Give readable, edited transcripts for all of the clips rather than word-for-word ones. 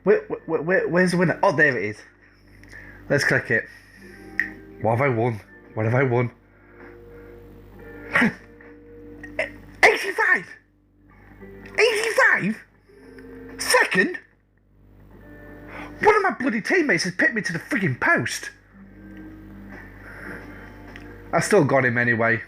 Where's the winner? Oh, there it is. Let's click it. What have I won? What have I won? 85! 85? Second? One of my bloody teammates has picked me to the frigging post. I still got him anyway.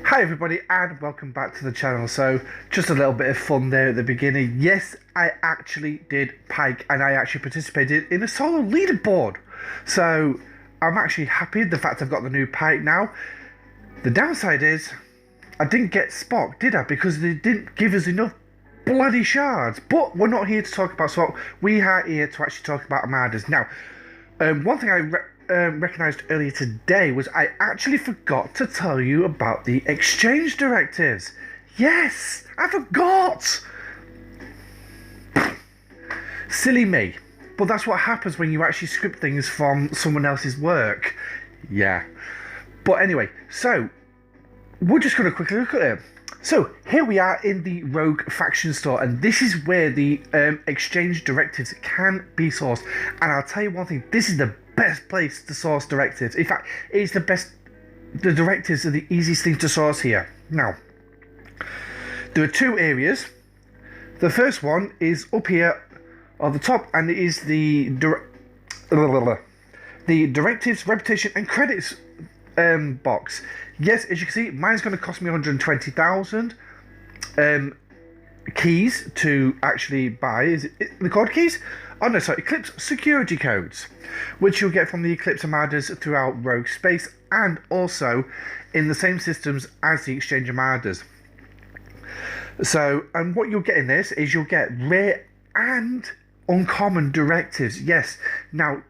Hi everybody and welcome back to the channel. So just a little bit of fun there at the beginning. Yes, I actually did pike and I actually participated in a solo leaderboard. So I'm actually happy the fact I've got the new pike now. The downside is I didn't get Spock, did I? Because they didn't give us enough bloody shards. But we're not here to talk about Spock. We are here to actually talk about Armadas. Now, one thing I recognised earlier today was I actually forgot to tell you about the exchange directives. Yes, I forgot. Silly me. But that's what happens when you actually script things from someone else's work. Yeah. But anyway, so we're just going to quickly look at it. So here we are in the Rogue faction store, and this is where the exchange directives can be sourced. And I'll tell you one thing, this is the best place to source directives. In fact, it's the best. The directives are the easiest thing to source here. Now, there are two areas. The first one is up here at the top, and it is the directives, reputation, and credits box. Yes, as you can see, mine's going to cost me 120,000 keys to actually buy. Is it the code keys? Oh no, sorry, Eclipse security codes, which you'll get from the Eclipse Armadas throughout Rogue space and also in the same systems as the Exchange Armadas. So, and what you'll get in this is you'll get rare and uncommon directives. Yes, now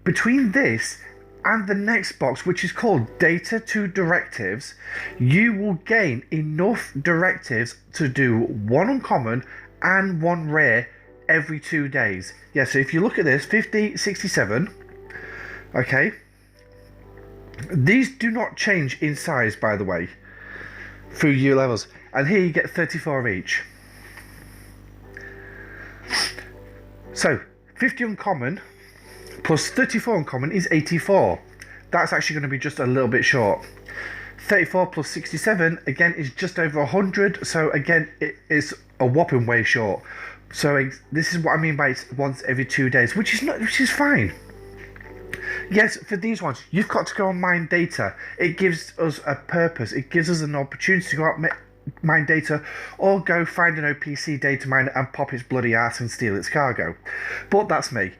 between this and the next box, which is called Data to Directives, you will gain enough directives to do one uncommon and one rare every 2 days. Yeah, so if you look at this, 50, 67, okay, these do not change in size, by the way, through year levels. And here you get 34 each. So 50 uncommon plus 34 uncommon is 84. That's actually going to be just a little bit short. 34 plus 67 again is just over 100. So again, it is a whopping way short. So this is what I mean by it's once every 2 days, which is fine. Yes, for these ones, you've got to go and mine data. It gives us a purpose. It gives us an opportunity to go out and mine data, or go find an OPC data miner and pop its bloody ass and steal its cargo. But that's me.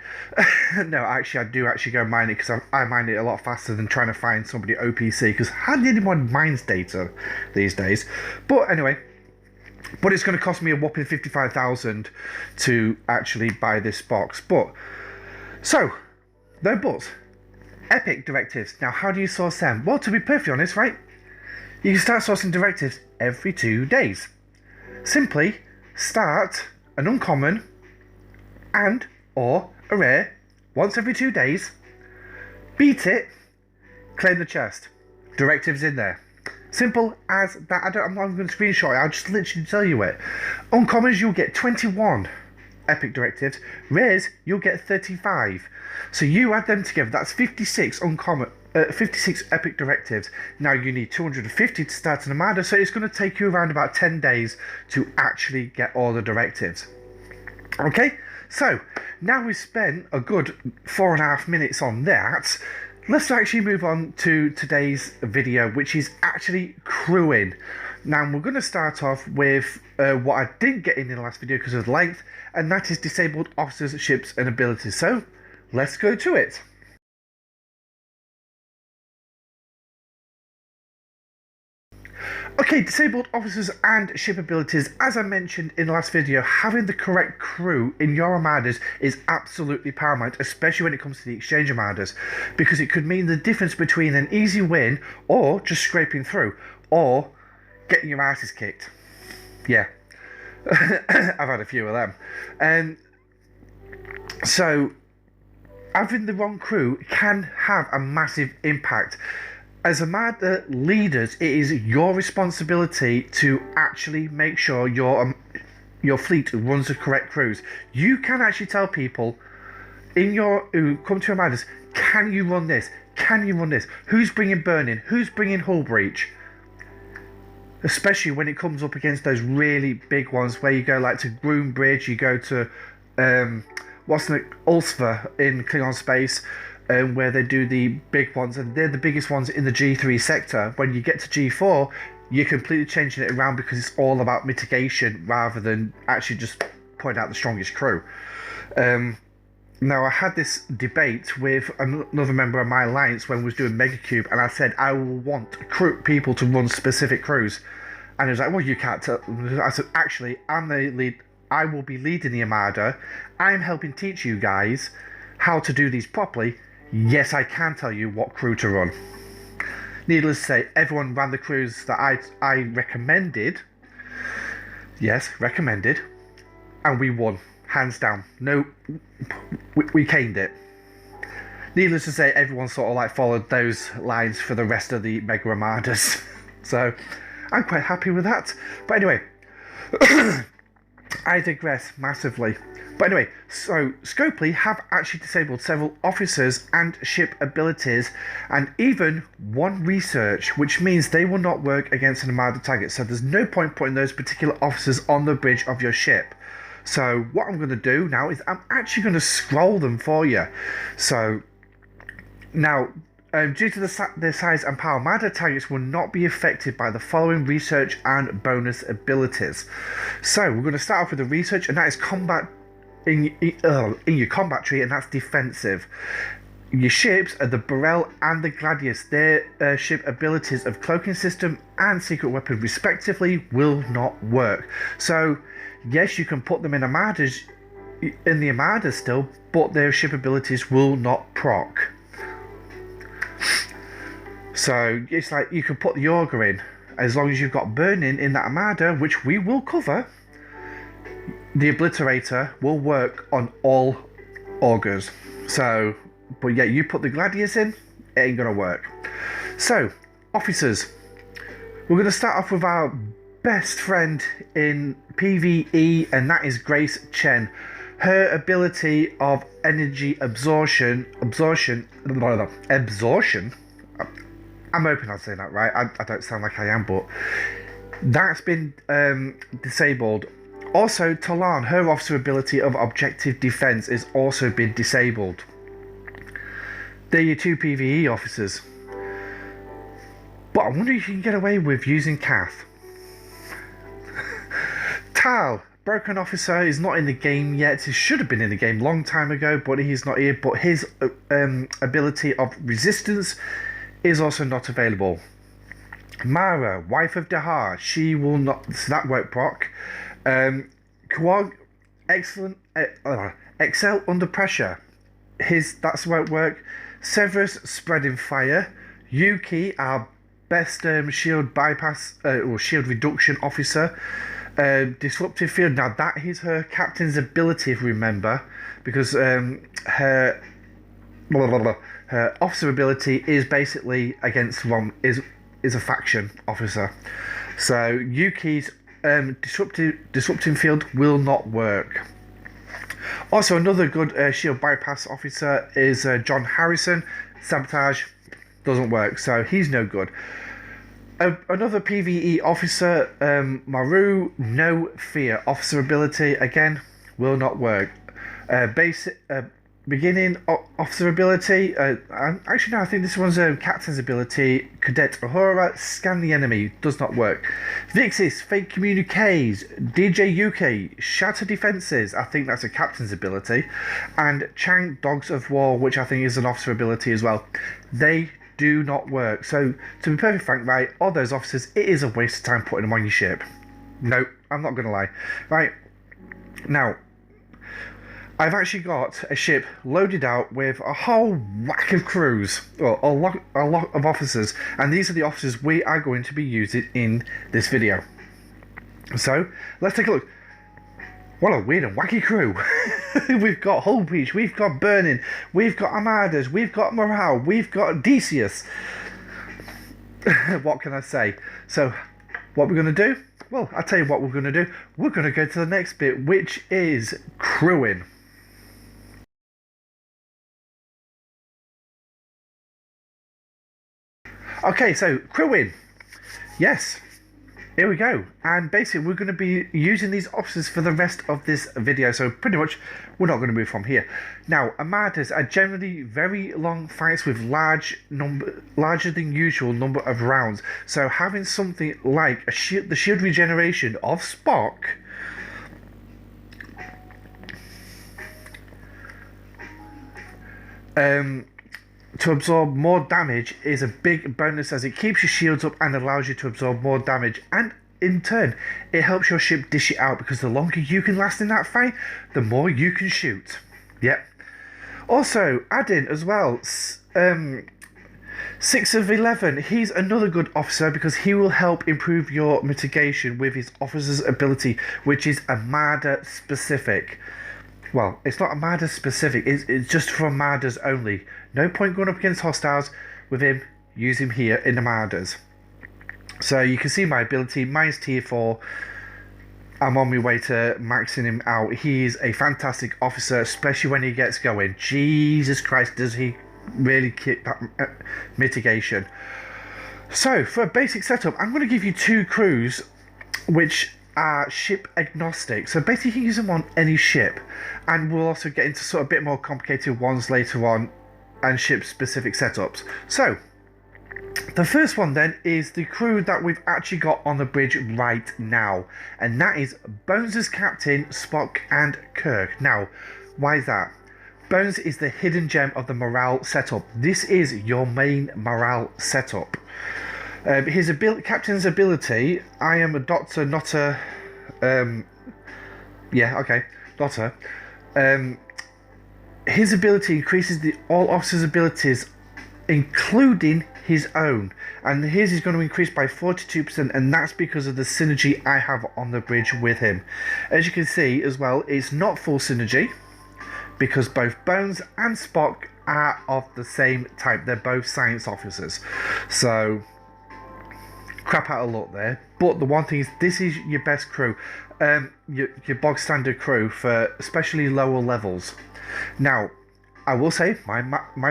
No, actually, I do actually go mine it because I mine it a lot faster than trying to find somebody OPC, because hardly anyone mines data these days. But anyway, but it's going to cost me a whopping 55,000 to actually buy this box. But so no buts. Epic directives. Now, how do you source them? Well, to be perfectly honest, right, you can start sourcing directives every 2 days. Simply start an uncommon and or a rare once every 2 days, beat it, claim the chest. Directives in there. Simple as that. I'm not going to screenshot it, I'll just literally tell you it. Uncommons, you'll get 21 epic directives. Rares, you'll get 35. So you add them together, that's 56 uncommon. 56 epic directives. Now you need 250 to start an Armada, so it's going to take you around about 10 days to actually get all the directives. Okay, so now we've spent a good 4.5 minutes on that. Let's actually move on to today's video, which is actually crewing. Now we're going to start off with what I didn't get in the last video because of length, and that is disabled officers, ships and abilities. So let's go to it. Okay, disabled officers and ship abilities. As I mentioned in the last video, having the correct crew in your Armadas is absolutely paramount, especially when it comes to the Exchange Armadas, because it could mean the difference between an easy win or just scraping through, or getting your asses kicked. Yeah, I've had a few of them. So having the wrong crew can have a massive impact. As Armada leaders, it is your responsibility to actually make sure your fleet runs the correct crews. You can actually tell people who come to Armadas, can you run this? Can you run this? Who's bringing burning? Who's bringing hull breach? Especially when it comes up against those really big ones where you go like to Groom Bridge, you go to Ulster in Klingon space, where they do the big ones, and they're the biggest ones in the G3 sector. When you get to G4, you're completely changing it around because it's all about mitigation rather than actually just pointing out the strongest crew. Now, I had this debate with another member of my alliance when we was doing Mega Cube, and I said I will want people to run specific crews, and he was like, "Well, you can't tell." I said, "Actually, I'm the lead. I will be leading the Armada. I'm helping teach you guys how to do these properly. Yes, I can tell you what crew to run." Needless to say, everyone ran the crews that I recommended. Yes, recommended, and we won. Hands down. No, we caned it. Needless to say, everyone sort of like followed those lines for the rest of the Mega Armadas. So, I'm quite happy with that. But anyway, I digress massively. But anyway, so Scopely have actually disabled several officers and ship abilities, and even one research, which means they will not work against an Armada target. So there's no point putting those particular officers on the bridge of your ship. So what I'm going to do now is I'm actually going to scroll them for you. So now, due to their size and power, Armada targets will not be affected by the following research and bonus abilities. So we're going to start off with the research, and that is combat in your combat tree, and that's defensive. Your ships are the Burrell and the Gladius. Their ship abilities of cloaking system and secret weapon respectively will not work. So yes, you can put them in Armadas, in the Armadas still, but their ship abilities will not proc. So it's like you can put the Auger in, as long as you've got burning in that Armada, which we will cover. The Obliterator will work on all Augers. So, but yeah, you put the Gladius in, it ain't gonna work. So, officers. We're gonna start off with our best friend in PvE, and that is Grace Chen. Her ability of energy absorption. I'm hoping I'm saying that right. I don't sound like I am, but that's been disabled. Also, Talan, her officer ability of objective defense is also been disabled. They're your two PvE officers. But I wonder if you can get away with using Kath. Tal, broken officer, is not in the game yet. He should have been in the game long time ago, but he's not here. But his ability of resistance is also not available. Mara, wife of Dahar, she will not. So that won't proc. Quag, excellent. Excel under pressure. That's won't work. Severus, spreading fire. Yuki, our best shield bypass or shield reduction officer. Disruptive field. Now that is her captain's ability, if you remember, because her officer ability is basically against is a faction officer. So Yuki's disrupting field will not work. Also, another good shield bypass officer is John Harrison. Sabotage doesn't work, so he's no good. Another PvE officer, Moreau, no fear. Officer ability, again, will not work. Basic beginning officer ability, actually no, I think this one's captain's ability. Cadet Uhura, scan the enemy, does not work. Vixis, fake communiques. DJ UK, shatter defenses, I think that's a captain's ability. And Chang, dogs of war, which I think is an officer ability as well. They do not work. So to be perfectly frank, right, all those officers, it is a waste of time putting them on your ship. No, I'm not gonna lie. Right, now I've actually got a ship loaded out with a whole whack of crews, or a lot of officers, and these are the officers we are going to be using in this video. So let's take a look. What a weird and wacky crew. We've got Hull Breach, we've got Burning, we've got Armadas, we've got Moreau, we've got Odysseus. What can I say? So, what we're going to do? Well, I'll tell you what we're going to do. We're going to go to the next bit, which is crewing. Okay, so crewing. Yes. Here we go, and basically we're going to be using these officers for the rest of this video, so pretty much we're not going to move from here. Now, Armadas are generally very long fights with larger than usual number of rounds, so having something like the shield regeneration of Spock to absorb more damage is a big bonus, as it keeps your shields up and allows you to absorb more damage, and in turn it helps your ship dish it out, because the longer you can last in that fight, the more you can shoot. Yep. Also, add in as well 6 of 11, he's another good officer because he will help improve your mitigation with his officer's ability, which is Armada specific. Well, it's not Armada specific, it's just for Armadas only. No point going up against hostiles with him. Use him here in Armadas. So you can see my ability, mine's tier 4. I'm on my way to maxing him out. He is a fantastic officer, especially when he gets going. Jesus Christ, does he really kick that mitigation. So for a basic setup, I'm going to give you 2 crews which are ship agnostic, so basically you can use them on any ship, and we'll also get into sort of a bit more complicated ones later on and ship specific setups. So the first one then is the crew that we've actually got on the bridge right now, and that is Bones as captain, Spock and Kirk. Now, why is that? Bones is the hidden gem of the morale setup. This is your main morale setup. His captain's ability, I am a doctor, not a... doctor. His ability increases all officers' abilities, including his own. And his is going to increase by 42%, and that's because of the synergy I have on the bridge with him. As you can see as well, it's not full synergy, because both Bones and Spock are of the same type. They're both science officers. So... crap out of luck there, but the one thing is, this is your best crew, your bog standard crew for especially lower levels. Now, I will say my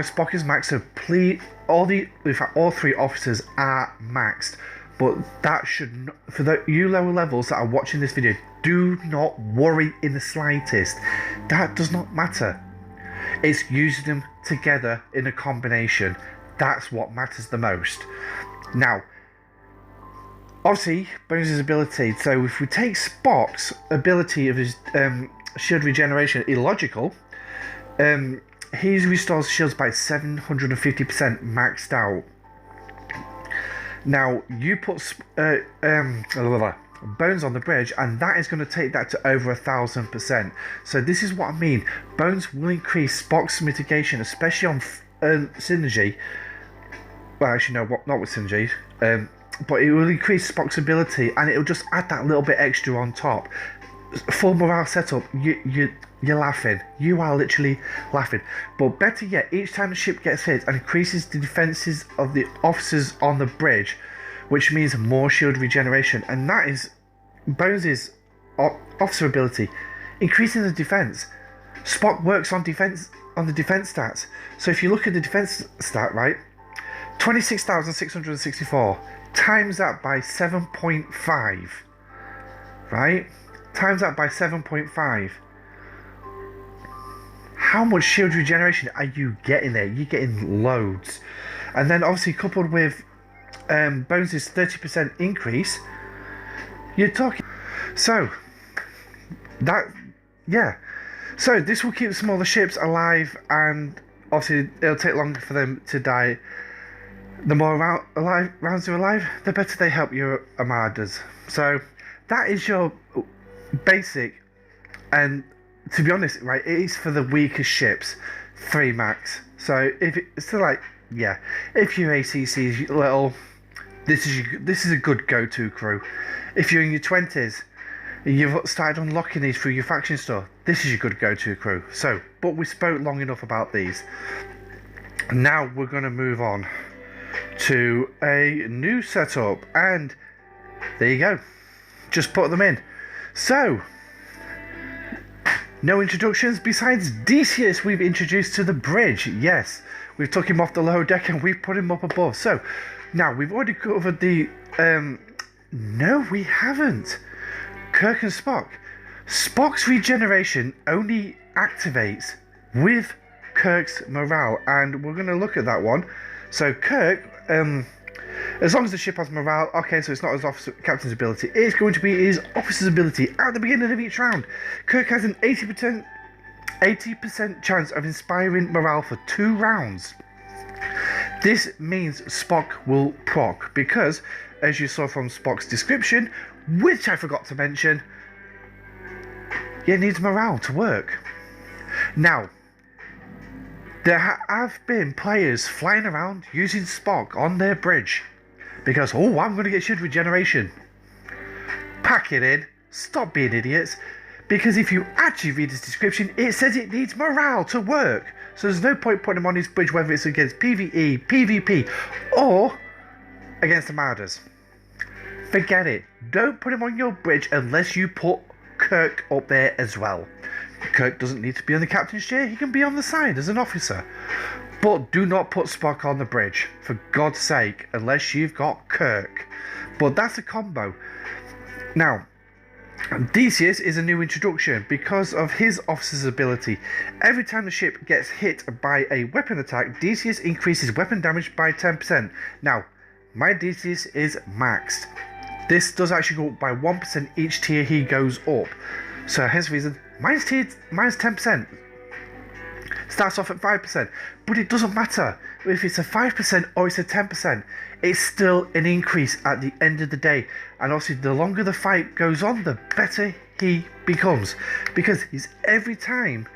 Spock is maxed, so please, in fact all 3 officers are maxed, but that should not, for you lower levels that are watching this video, do not worry in the slightest. That does not matter. It's using them together in a combination. That's what matters the most. Now, obviously, Bones' ability, so if we take Spock's ability of his shield regeneration, illogical, he restores shields by 750% maxed out. Now, you put Bones on the bridge, and that is going to take that to over 1,000%. So this is what I mean. Bones will increase Spock's mitigation, especially on synergy. Well, actually, no, not with synergy. But it will increase Spock's ability, and it'll just add that little bit extra on top. Full morale setup, you're laughing. You are literally laughing. But better yet, each time the ship gets hit, and increases the defenses of the officers on the bridge, which means more shield regeneration. And that is Bones' officer ability, increasing the defense. Spock works on defense, on the defense stats. So if you look at the defense stat, right, 26,664. Times that by 7.5, right? Times that by 7.5. How much shield regeneration are you getting there? You're getting loads. And then obviously coupled with Bones' 30% increase, you're talking... So, that... yeah. So this will keep smaller ships alive, and obviously it'll take longer for them to die. The more rounds they're alive, the better they help your Armadas. So that is your basic, and to be honest, right, it is for the weakest ships, 3 max. So if it's still like, yeah, if your ACC is little, this is a good go-to crew. If you're in your 20s, You've started unlocking these through your faction store. This is your good go-to crew. So, but we spoke long enough about these. Now we're going to move on to a new setup, and there you go. Just put them in. So, no introductions besides Decius we've introduced to the bridge. Yes, we've took him off the lower deck and we've put him up above. So, now we've already covered the... no, we haven't. Kirk and Spock. Spock's regeneration only activates with Kirk's morale, and we're going to look at that one. So Kirk, as long as the ship has morale, okay, so it's not his officer, captain's ability, it's going to be his officer's ability at the beginning of each round. Kirk has an 80% chance of inspiring morale for 2 rounds. This means Spock will proc, because, as you saw from Spock's description, which I forgot to mention, it needs morale to work. Now, there have been players flying around using Spock on their bridge because, oh, I'm going to get shield regeneration. Pack it in. Stop being idiots. Because if you actually read his description, it says it needs morale to work. So there's no point putting him on his bridge, whether it's against PvE, PvP, or against Armadas. Forget it. Don't put him on your bridge unless you put Kirk up there as well. Kirk doesn't need to be on the captain's chair. He can be on the side as an officer. But do not put Spock on the bridge, for God's sake, unless you've got Kirk. But that's a combo. Now, Decius is a new introduction because of his officer's ability. Every time the ship gets hit by a weapon attack, Decius increases weapon damage by 10%. Now, my Decius is maxed. This does actually go up by 1% each tier he goes up. So hence the reason, mine's 10%. Starts off at 5%. But it doesn't matter if it's a 5% or it's a 10%. It's still an increase at the end of the day. And obviously the longer the fight goes on, the better he becomes. Because it's every time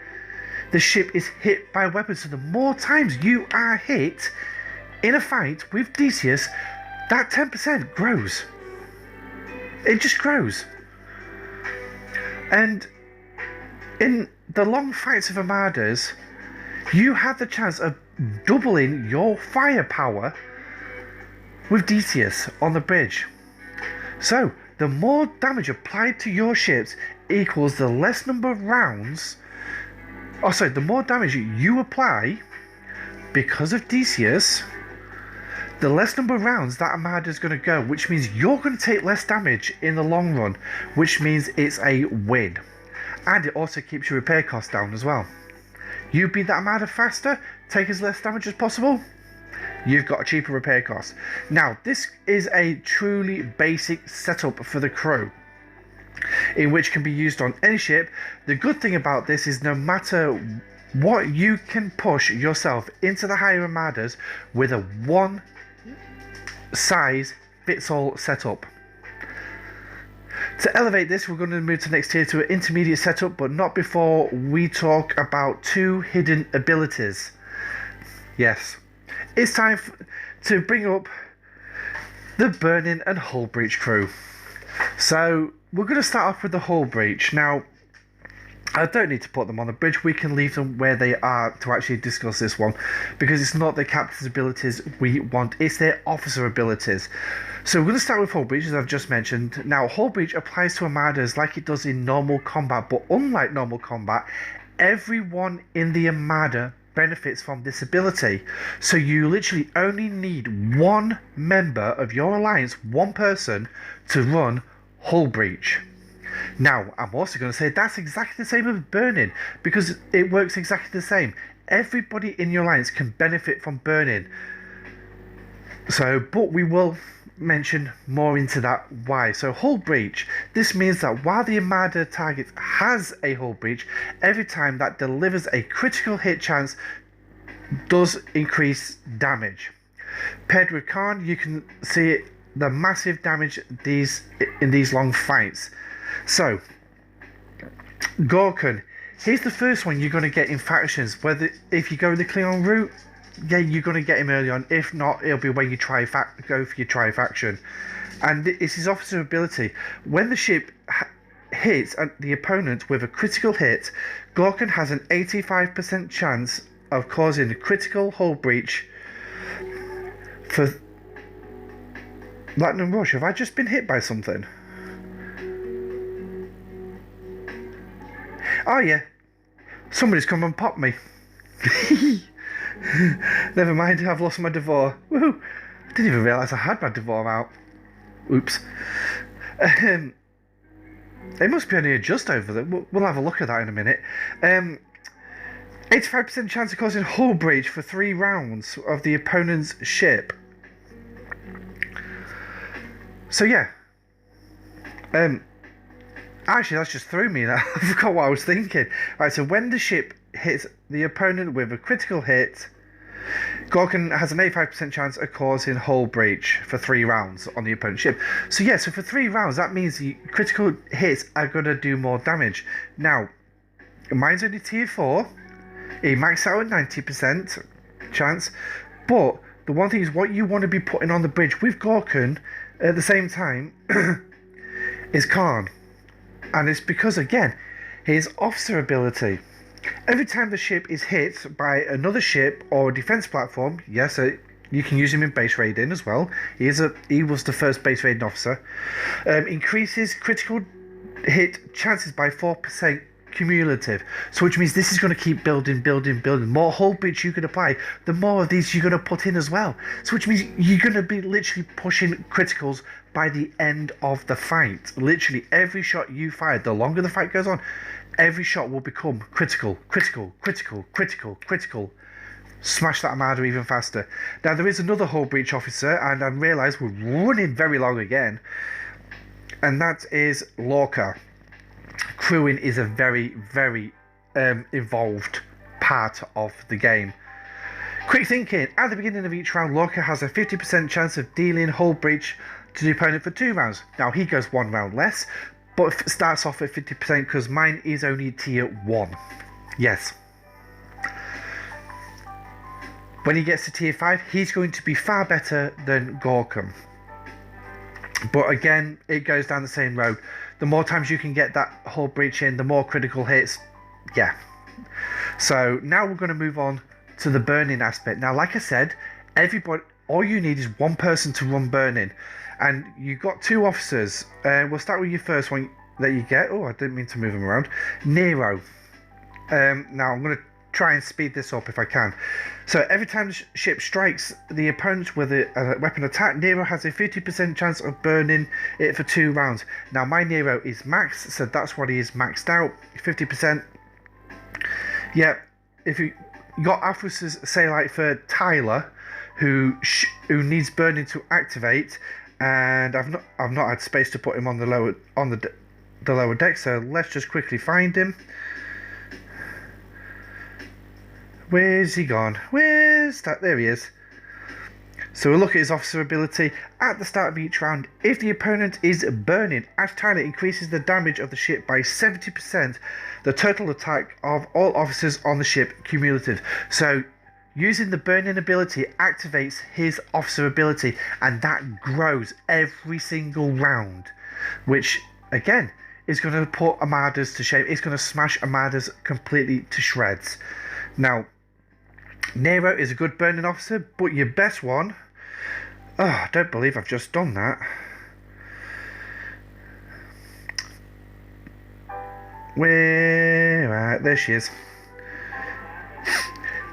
the ship is hit by a weapon. So the more times you are hit in a fight with Decius, that 10% grows. It just grows. And in the long fights of Armadas, you have the chance of doubling your firepower with Decius on the bridge. So, the more damage applied to your ships equals the less number of rounds. Oh, sorry, the more damage you apply because of Decius, the less number of rounds that Armada is going to go, which means you're going to take less damage in the long run, which means it's a win. And it also keeps your repair costs down as well. You beat that Armada faster, take as less damage as possible, you've got a cheaper repair cost. Now, this is a truly basic setup for the crew, in which can be used on any ship. The good thing about this is no matter what, you can push yourself into the higher Armadas with a one size fits all setup. To elevate this, we're going to move to the next tier to an intermediate setup, but not before we talk about 2 hidden abilities. Yes, it's time to bring up the Burning and Hull Breach crew. So we're going to start off with the Hull Breach. Now, I don't need to put them on the bridge. We can leave them where they are to actually discuss this one, because it's not the captain's abilities we want, it's their officer abilities. So we're going to start with Hull Breach, as I've just mentioned. Now, Hull Breach applies to Armadas like it does in normal combat, but unlike normal combat, everyone in the Armada benefits from this ability. So you literally only need one member of your alliance, one person, to run Hull Breach. Now, I'm also going to say that's exactly the same with Burning, because it works exactly the same. Everybody in your alliance can benefit from Burning. So, but we will mention more into that why. So, Hull Breach. This means that while the Armada target has a Hull Breach, every time that delivers a critical hit chance does increase damage. Paired with Khan, you can see the massive damage in these long fights. So, Gorkon, he's the first one you're going to get in factions. Whether if you go the Klingon route, yeah, you're going to get him early on. If not, it'll be when you go for your tri faction. And it's his officer ability. When the ship hits the opponent with a critical hit, Gorkin has an 85% chance of causing a critical hull breach for Lightning Rush. Have I just been hit by something? Oh yeah, somebody's come and popped me. Never mind, I've lost my Devore. Woohoo! I didn't even realise I had my Devore out. Oops. It must be only a just over there. We'll have a look at that in a minute. 85% chance of causing hull breach for 3 rounds of the opponent's ship. So yeah. Actually, that's just threw me now. I forgot what I was thinking. Right, so when the ship hits the opponent with a critical hit, Gorkin has an 85% chance of causing hull breach for 3 rounds on the opponent's ship. So yeah, so for 3 rounds, that means the critical hits are going to do more damage. Now, mine's only tier 4. It maxed out at 90% chance. But the one thing is, what you want to be putting on the bridge with Gorkin at the same time is Khan. And it's because, again, his officer ability. Every time the ship is hit by another ship or a defense platform, yes, you can use him in base raiding as well. He was the first base raiding officer. Increases critical hit chances by 4% cumulative. So which means this is going to keep building. The more hull breach you can apply, the more of these you're going to put in as well. So which means you're going to be literally pushing criticals by the end of the fight. Literally every shot you fire, the longer the fight goes on, every shot will become critical. Smash that Armada even faster. Now there is another hull breach officer, and I realise we're running very long again, and that is Lorca. Crewing is a very involved part of the game. Quick thinking: at the beginning of each round, Lorca has a 50% chance of dealing hull breach to the opponent for 2 rounds. Now he goes 1 round less, but starts off at 50% because mine is only tier 1. Yes. When he gets to tier 5, he's going to be far better than Gorkin. But again, it goes down the same road. The more times you can get that hull breach in, the more critical hits. Yeah. So now we're going to move on to the burning aspect. Now, like I said, all you need is 1 person to run burning. And you've got 2 officers. We'll start with your first one that you get. Oh, I didn't mean to move them around. Nero. Now, I'm going to try and speed this up if I can. So every time the ship strikes the opponent with a weapon attack, Nero has a 50% chance of burning it for 2 rounds. Now my Nero is maxed, so that's what he is maxed out, 50%. Yeah, if you got officers, say like for Tyler, who needs burning to activate, and I've not had space to put him on the lower deck, so let's just quickly find him. Where's he gone? Where's that? There he is. So we'll look at his officer ability. At the start of each round, if the opponent is burning, Ash Tyler increases the damage of the ship by 70%, the total attack of all officers on the ship cumulative. So using the burning ability activates his officer ability, and that grows every single round, which again is going to put Armadas to shame. It's going to smash Armadas completely to shreds. Now, Nero is a good burning officer, but your best one... Oh, I don't believe I've just done that. Right, there she is.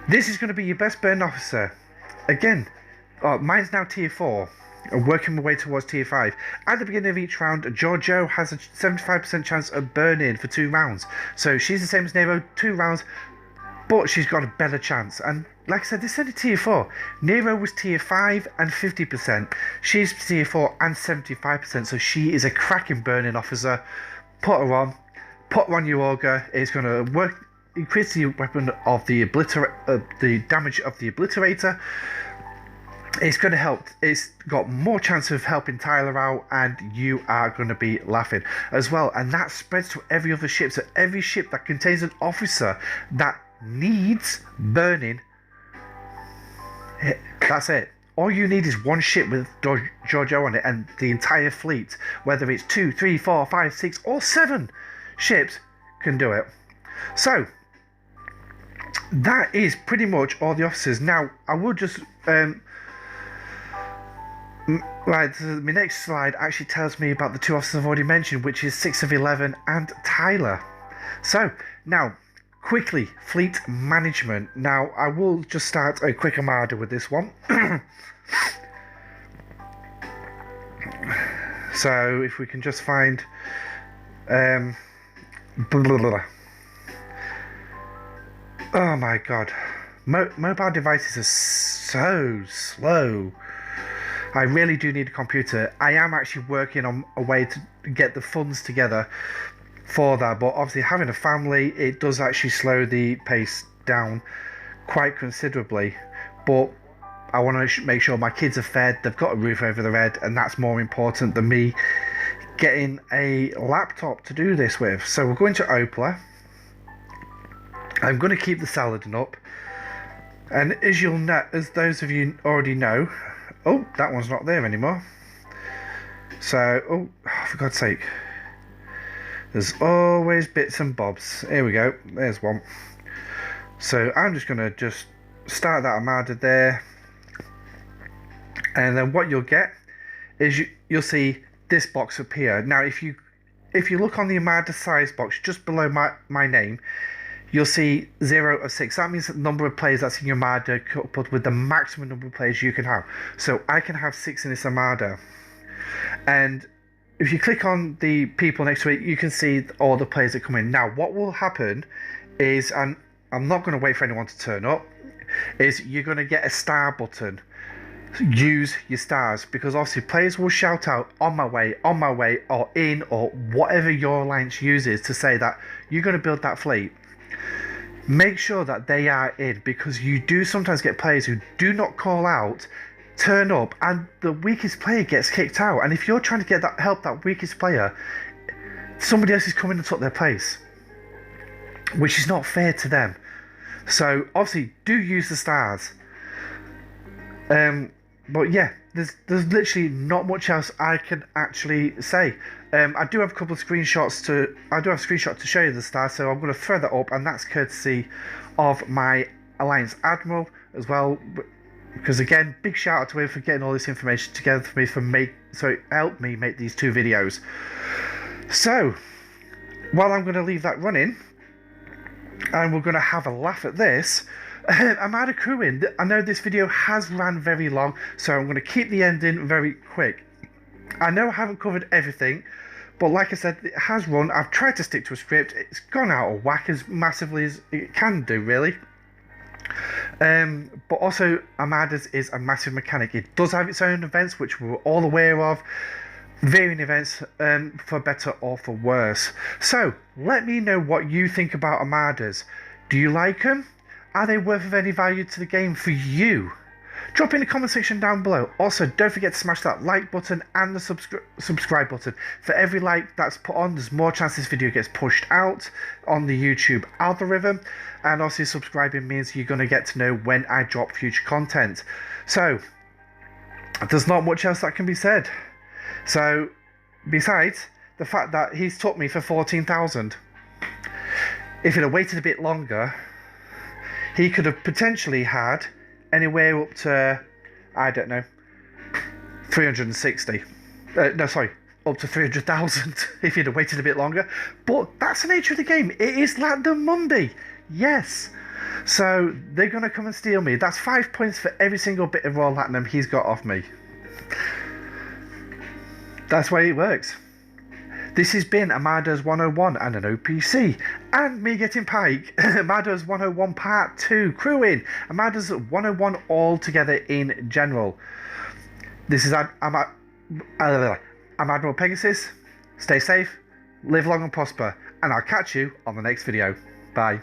This is going to be your best burning officer. Again, mine's now tier 4. I'm working my way towards tier 5. At the beginning of each round, Giorgio has a 75% chance of burning for 2 rounds. So she's the same as Nero, 2 rounds, but she's got a better chance. And like I said, this is only tier 4. Nero was tier 5 and 50%. She's tier 4 and 75%. So she is a cracking burning officer. Put her on your auger. It's going to work, increase the weapon of the damage of the obliterator. It's going to help. It's got more chance of helping Tyler out, and you are going to be laughing as well. And that spreads to every other ship. So every ship that contains an officer that needs burning, that's it. all you need is one ship with Giorgio on it, and the entire fleet, whether it's 2, 3, 4, 5, 6, or 7 ships, can do it. So that is pretty much all the officers. Now I will just right, so my next slide actually tells me about the 2 officers I've already mentioned, which is 6 of 11 and Tyler. So now quickly, fleet management. Now I will just start a quick Armada with this one. So if we can just find blah, blah, blah. Oh my god, mobile devices are so slow. I really do need a computer. I am actually working on a way to get the funds together for that, but obviously having a family, it does actually slow the pace down quite considerably. But I want to make sure my kids are fed, they've got a roof over their head, and that's more important than me getting a laptop to do this with. So we're going to Opla. I'm going to keep the Saladin up, and as you'll know, as those of you already know, oh, that one's not there anymore. So, oh, for God's sake, there's always bits and bobs. Here we go, there's one. So I'm just going to start that Armada there, and then what you'll get is you'll see this box appear. Now if you look on the Armada size box just below my name, you'll see 0 of 6. That means the number of players that's in your Armada coupled with the maximum number of players you can have. So I can have 6 in this Armada. And if you click on the people next to it, you can see all the players that come in. Now what will happen is, and I'm not going to wait for anyone to turn up, is you're going to get a star button. Use your stars, because obviously players will shout out on my way, or in, or whatever your alliance uses to say that you're going to build that fleet. Make sure that they are in, because you do sometimes get players who do not call out, turn up, and the weakest player gets kicked out. And if you're trying to get help that weakest player, somebody else is coming to take their place, which is not fair to them. So obviously do use the stars. But yeah, there's literally not much else I can actually say. I do have a couple of screenshots to show you the stars, so I'm going to throw that up, and that's courtesy of my Alliance Admiral as well. Because again, big shout out to him for getting all this information together for me, so it helped me make these 2 videos. So while I'm going to leave that running, and we're going to have a laugh at this, Armada crewing. I know this video has ran very long, so I'm going to keep the ending very quick. I know I haven't covered everything, but like I said, it has run. I've tried to stick to a script. It's gone out of whack as massively as it can do, really. But also, Armadas is a massive mechanic. It does have its own events, which we're all aware of. Varying events, for better or for worse. So, let me know what you think about Armadas. Do you like them? Are they worth of any value to the game for you? Drop in the comment section down below. Also, don't forget to smash that like button and the subscribe button. For every like that's put on, there's more chance this video gets pushed out on the YouTube algorithm. And also, subscribing means you're going to get to know when I drop future content. So, there's not much else that can be said. So, besides the fact that he's took me for 14,000. If he'd have waited a bit longer, he could have potentially had anywhere up to, I don't know, 360. No, sorry, up to 300,000 if he'd have waited a bit longer. But that's the nature of the game. It is Latinum Monday. Yes. So they're going to come and steal me. That's 5 points for every single bit of Royal Latinum he's got off me. That's the way it works. This has been Armadas 101 and an OPC, and me getting Pike. Armadas 101 Part 2, crewing. Armadas 101 all together in general. This is I'm Admiral Pegasus. Stay safe, live long and prosper, and I'll catch you on the next video. Bye.